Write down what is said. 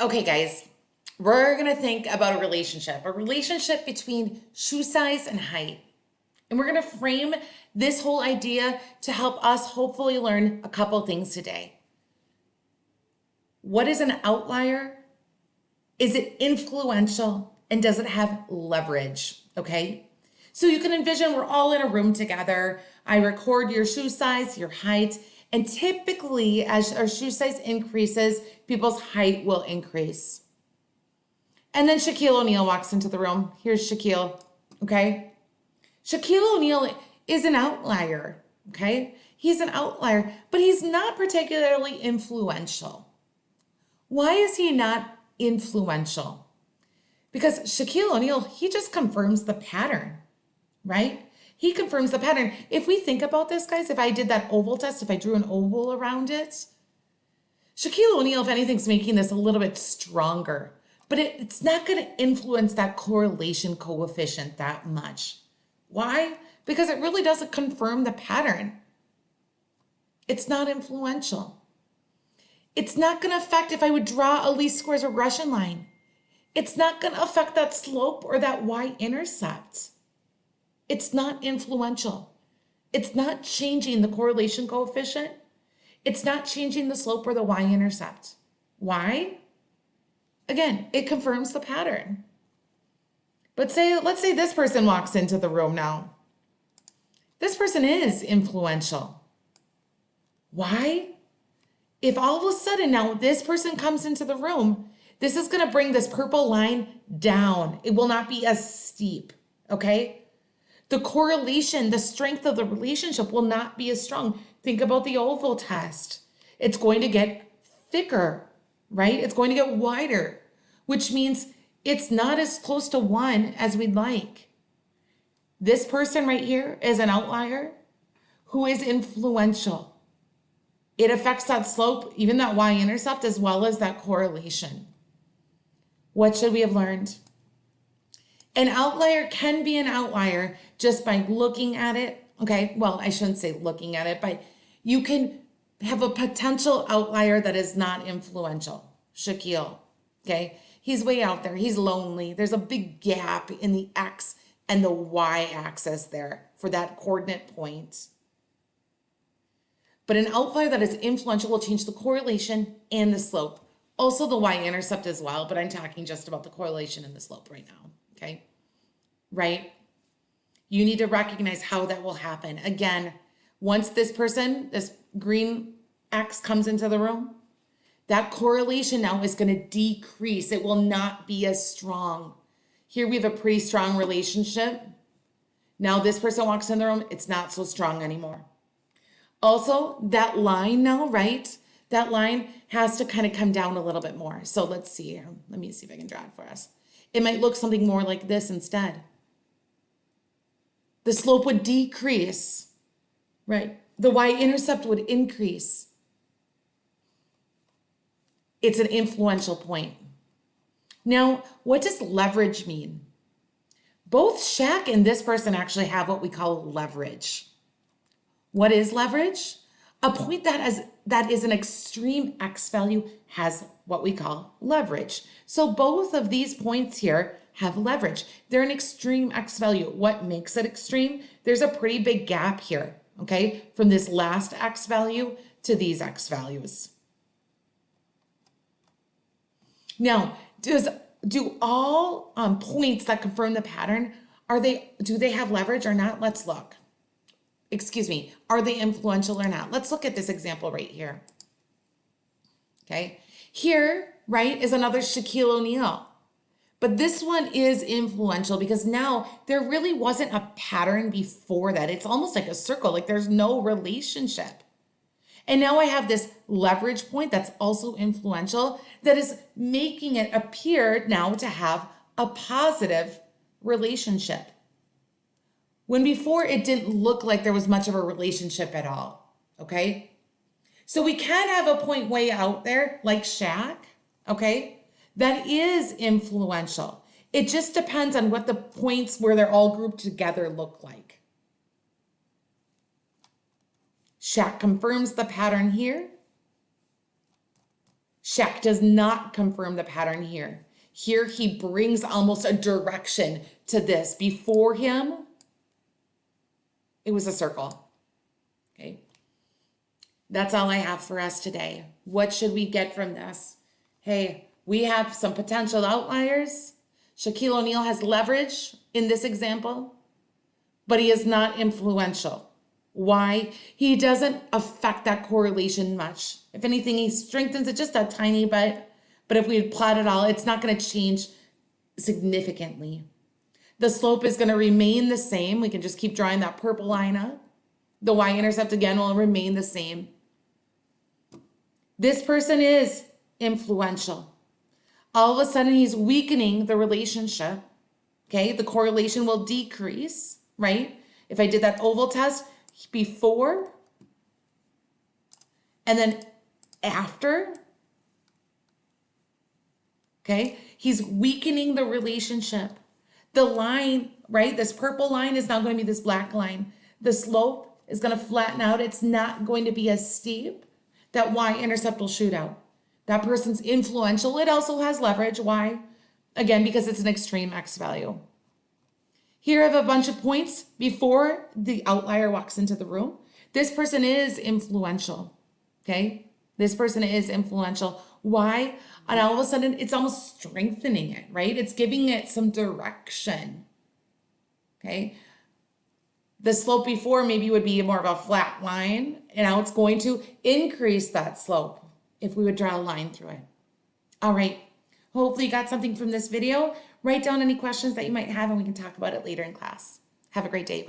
Okay, guys, we're going to think about a relationship between shoe size and height. And we're going to frame this whole idea to help us hopefully learn a couple things today. What is an outlier? Is it influential? And does it have leverage? Okay. So you can envision we're all in a room together. I record your shoe size, your height, and typically as our shoe size increases, people's height will increase. And then Shaquille O'Neal walks into the room. Here's Shaquille. Okay. Shaquille O'Neal is an outlier. Okay. He's an outlier, but he's not particularly influential. Why is he not influential? Because Shaquille O'Neal, he just confirms the pattern, right? He confirms the pattern. If we think about this, guys, if I did that oval test, if I drew an oval around it, Shaquille O'Neal, if anything's making this a little bit stronger, but it's not going to influence that correlation coefficient that much. Why? Because it really doesn't confirm the pattern. It's not influential. It's not going to affect if I would draw a least squares regression line. It's not going to affect that slope or that y-intercept. It's not influential. It's not changing the correlation coefficient. It's not changing the slope or the y-intercept. Why? Again, it confirms the pattern. But let's say this person walks into the room now. This person is influential. Why? If all of a sudden now this person comes into the room, this is going to bring this purple line down. It will not be as steep, okay? The correlation, the strength of the relationship will not be as strong. Think about the oval test. It's going to get thicker, right? It's going to get wider, which means it's not as close to 1 as we'd like. This person right here is an outlier who is influential. It affects that slope, even that y-intercept, as well as that correlation. What should we have learned? An outlier can be an outlier just by looking at it. Okay, well, I shouldn't say looking at it, but you can have a potential outlier that is not influential. Shaquille, okay? He's way out there. He's lonely. There's a big gap in the X and the Y axis there for that coordinate point. But an outlier that is influential will change the correlation and the slope. Also the y-intercept as well, but I'm talking just about the correlation and the slope right now, okay? Right? You need to recognize how that will happen. Again, once this person, this green X comes into the room, that correlation now is going to decrease. It will not be as strong. Here we have a pretty strong relationship. Now this person walks in the room, it's not so strong anymore. Also, that line now, right? That line has to kind of come down a little bit more. So let's see here. Let me see if I can draw it for us. It might look something more like this instead. The slope would decrease, right? The y-intercept would increase. It's an influential point. Now, what does leverage mean? Both Shaq and this person actually have what we call leverage. What is leverage? A point that is an extreme X value has what we call leverage. So both of these points here have leverage. They're an extreme X value. What makes it extreme? There's a pretty big gap here, okay? From this last X value to these X values. Now, do all points that confirm the pattern, do they have leverage or not? Let's look. Excuse me, are they influential or not? Let's look at this example right here. Okay, here, right, is another Shaquille O'Neal. But this one is influential because now there really wasn't a pattern before that. It's almost like a circle, like there's no relationship. And now I have this leverage point that's also influential that is making it appear now to have a positive relationship. When before it didn't look like there was much of a relationship at all, okay? So we can have a point way out there like Shaq, okay, that is influential. It just depends on what the points where they're all grouped together look like. Shaq confirms the pattern here. Check does not confirm the pattern here. Here he brings almost a direction to this. Before him, it was a circle. Okay. That's all I have for us today. What should we get from this? Hey, we have some potential outliers. Shaquille O'Neal has leverage in this example, but he is not influential. Why? He doesn't affect that correlation much. If anything, he strengthens it just a tiny bit. But if we plot it all, it's not going to change significantly. The slope is going to remain the same. We can just keep drawing that purple line up. The y-intercept again will remain the same. This person is influential. All of a sudden, he's weakening the relationship. Okay, the correlation will decrease, right? If I did that oval test before and then after, okay, he's weakening the relationship. The line, right, this purple line is now going to be this black line. The slope is going to flatten out. It's not going to be as steep. That y-intercept will shoot out. That person's influential. It also has leverage. Why? Again, because it's an extreme x value. Here I have a bunch of points before the outlier walks into the room. This person is influential, okay? This person is influential. Why? And all of a sudden, it's almost strengthening it, right? It's giving it some direction, okay? The slope before maybe would be more of a flat line, and now it's going to increase that slope if we would draw a line through it. All right, hopefully you got something from this video. Write down any questions that you might have and we can talk about it later in class. Have a great day.